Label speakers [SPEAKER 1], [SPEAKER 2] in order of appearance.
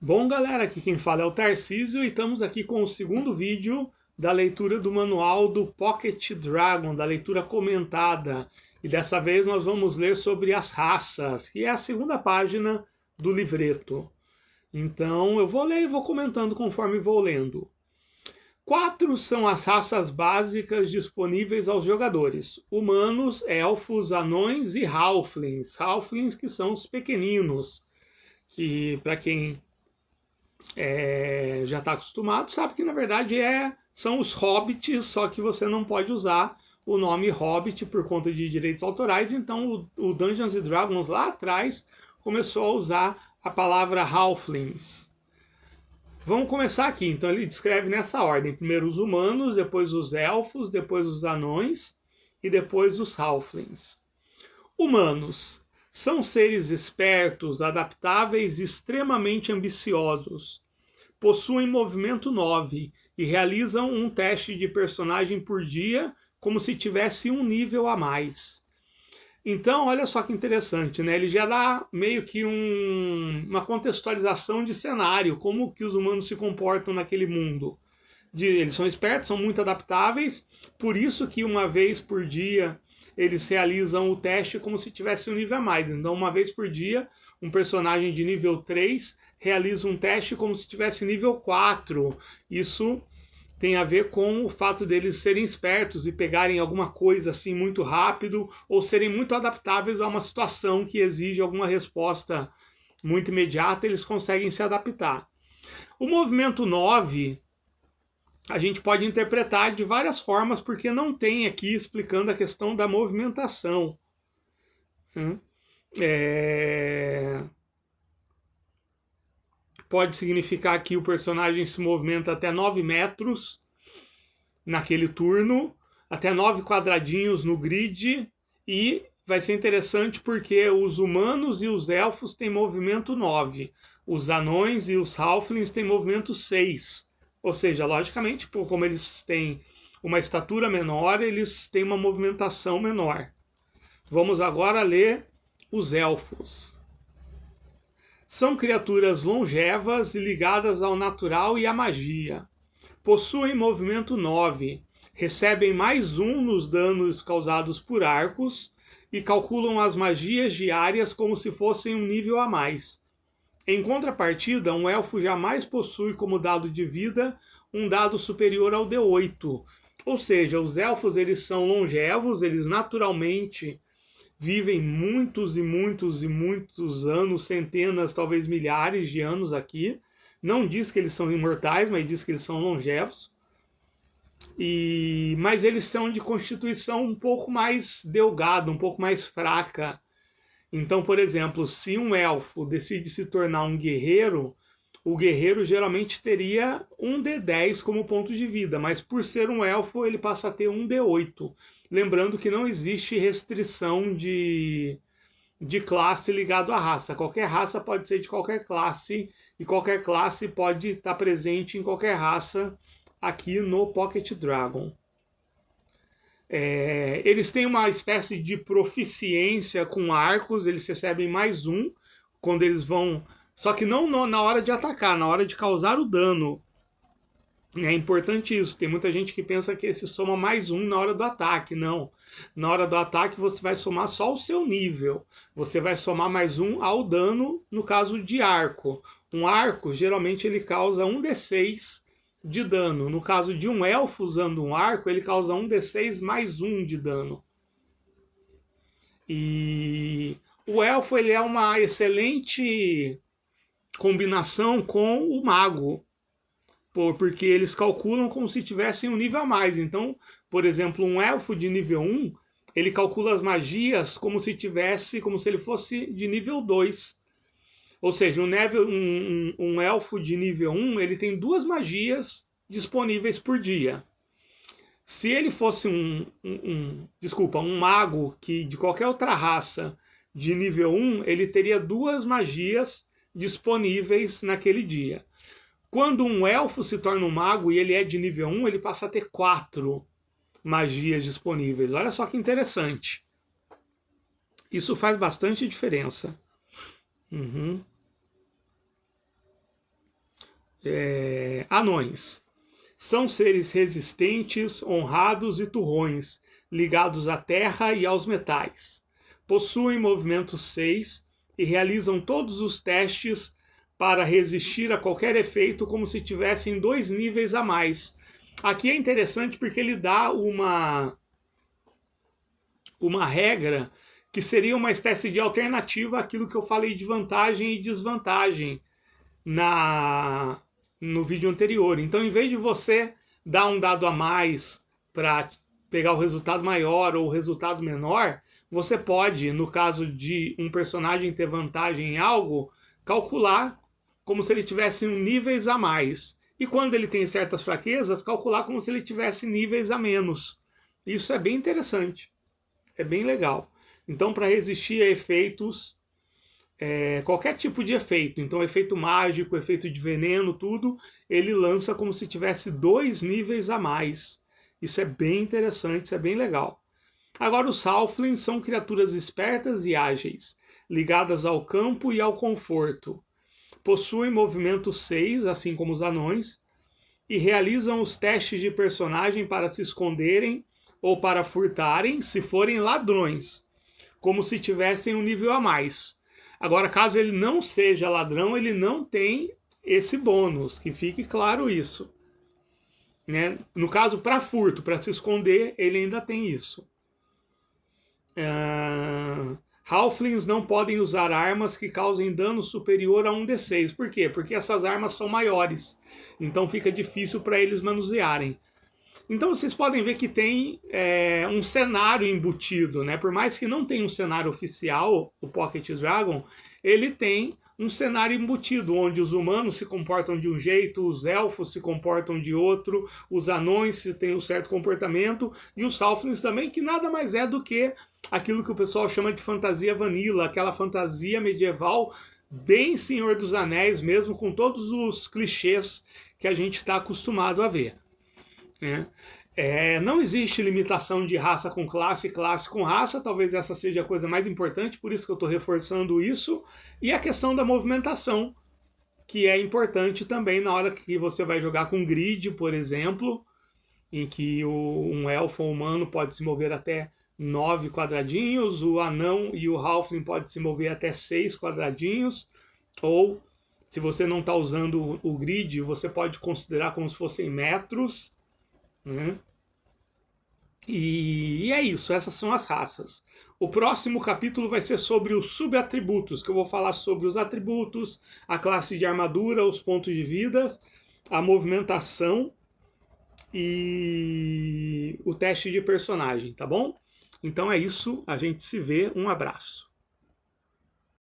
[SPEAKER 1] Bom, galera, aqui quem fala é o Tarcísio e estamos aqui com o segundo vídeo da leitura do manual do Pocket Dragon, da leitura comentada. E dessa vez nós vamos ler sobre as raças, que é a segunda página do livreto. Então eu vou ler e vou comentando conforme vou lendo. 4 são as raças básicas disponíveis aos jogadores: humanos, elfos, anões e halflings. Halflings que são os pequeninos, que para quem já está acostumado, sabe que na verdade são os hobbits, só que você não pode usar o nome hobbit por conta de direitos autorais, então o Dungeons Dragons lá atrás começou a usar a palavra halflings. Vamos começar aqui, então ele descreve nessa ordem: primeiro os humanos, depois os elfos, depois os anões e depois os halflings. Humanos são seres espertos, adaptáveis e extremamente ambiciosos. Possuem movimento 9 e realizam um teste de personagem por dia como se tivesse um nível a mais. Então, olha só que interessante, né? Ele já dá meio que uma contextualização de cenário, como que os humanos se comportam naquele mundo. Eles são espertos, são muito adaptáveis, por isso que uma vez por dia eles realizam o teste como se tivesse um nível a mais. Então, uma vez por dia, um personagem de nível 3 realiza um teste como se tivesse nível 4. Isso tem a ver com o fato deles serem espertos e pegarem alguma coisa assim muito rápido ou serem muito adaptáveis a uma situação que exige alguma resposta muito imediata, eles conseguem se adaptar. O movimento 9 a gente pode interpretar de várias formas, porque não tem aqui explicando a questão da movimentação. Pode significar que o personagem se movimenta até 9 metros naquele turno, até 9 quadradinhos no grid, e vai ser interessante porque os humanos e os elfos têm movimento 9, os anões e os halflings têm movimento 6. Ou seja, logicamente, como eles têm uma estatura menor, eles têm uma movimentação menor. Vamos agora ler os elfos. São criaturas longevas e ligadas ao natural e à magia. Possuem movimento 9, recebem mais 1 nos danos causados por arcos e calculam as magias diárias como se fossem um nível a mais. Em contrapartida, um elfo jamais possui como dado de vida um dado superior ao D8. Ou seja, os elfos eles são longevos, eles naturalmente vivem muitos e muitos e muitos anos, centenas, talvez milhares de anos aqui. Não diz que eles são imortais, mas diz que eles são longevos. Mas eles são de constituição um pouco mais delgada, um pouco mais fraca. Então, por exemplo, se um elfo decide se tornar um guerreiro, o guerreiro geralmente teria um D10 como ponto de vida, mas por ser um elfo ele passa a ter um D8. Lembrando que não existe restrição de classe ligado à raça. Qualquer raça pode ser de qualquer classe e qualquer classe pode estar presente em qualquer raça aqui no Pocket Dragon. Eles têm uma espécie de proficiência com arcos, eles recebem mais 1 quando eles vão... Só que não na hora de atacar, na hora de causar o dano. É importante isso. Tem muita gente que pensa que se soma mais 1 na hora do ataque. Não. Na hora do ataque você vai somar só o seu nível. Você vai somar mais 1 ao dano no caso de arco. Um arco, geralmente, ele causa 1d6 de dano. No caso de um elfo usando um arco, ele causa 1d6 mais 1 de dano. E o elfo ele é uma excelente combinação com o mago, porque eles calculam como se tivessem um nível a mais. Então, por exemplo, um elfo de nível 1, ele calcula as magias como se ele fosse de nível 2. Ou seja, um elfo de nível 1, ele tem 2 magias disponíveis por dia. Se ele fosse um mago de qualquer outra raça de nível 1, ele teria 2 magias disponíveis naquele dia. Quando um elfo se torna um mago e ele é de nível 1, ele passa a ter 4 magias disponíveis. Olha só que interessante. Isso faz bastante diferença. Anões. São seres resistentes, honrados e turrões, ligados à terra e aos metais. Possuem movimento 6 e realizam todos os testes para resistir a qualquer efeito como se tivessem 2 níveis a mais. Aqui é interessante porque ele dá uma regra que seria uma espécie de alternativa àquilo que eu falei de vantagem e desvantagem no vídeo anterior. Então, em vez de você dar um dado a mais para pegar o resultado maior ou o resultado menor, você pode, no caso de um personagem ter vantagem em algo, calcular como se ele tivesse níveis a mais. E quando ele tem certas fraquezas, calcular como se ele tivesse níveis a menos. Isso é bem interessante. É bem legal. Então, para resistir a efeitos, qualquer tipo de efeito, então efeito mágico, efeito de veneno, tudo, ele lança como se tivesse 2 níveis a mais. Isso é bem interessante, isso é bem legal. Agora, os Halflings são criaturas espertas e ágeis, ligadas ao campo e ao conforto. Possuem movimento 6, assim como os anões, e realizam os testes de personagem para se esconderem ou para furtarem, se forem ladrões, como se tivessem um nível a mais. Agora, caso ele não seja ladrão, ele não tem esse bônus, que fique claro isso. Né? No caso, para furto, para se esconder, ele ainda tem isso. Halflings não podem usar armas que causem dano superior a 1d6. Por quê? Porque essas armas são maiores. Então fica difícil para eles manusearem. Então vocês podem ver que tem um cenário embutido, né? Por mais que não tenha um cenário oficial, o Pocket Dragon, ele tem um cenário embutido, onde os humanos se comportam de um jeito, os elfos se comportam de outro, os anões têm um certo comportamento, e os Halflings também, que nada mais é do que aquilo que o pessoal chama de fantasia vanilla, aquela fantasia medieval bem Senhor dos Anéis mesmo, com todos os clichês que a gente está acostumado a ver. Né? Não existe limitação de raça com classe, classe com raça, talvez essa seja a coisa mais importante, por isso que eu estou reforçando isso, e a questão da movimentação, que é importante também na hora que você vai jogar com grid, por exemplo, em que um elfo humano pode se mover até 9 quadradinhos, o anão e o halfling pode se mover até 6 quadradinhos, ou se você não está usando o grid, você pode considerar como se fossem metros. E é isso, essas são as raças. O próximo capítulo vai ser sobre os subatributos, que eu vou falar sobre os atributos, a classe de armadura, os pontos de vida, a movimentação e o teste de personagem, tá bom? Então é isso, a gente se vê, um abraço.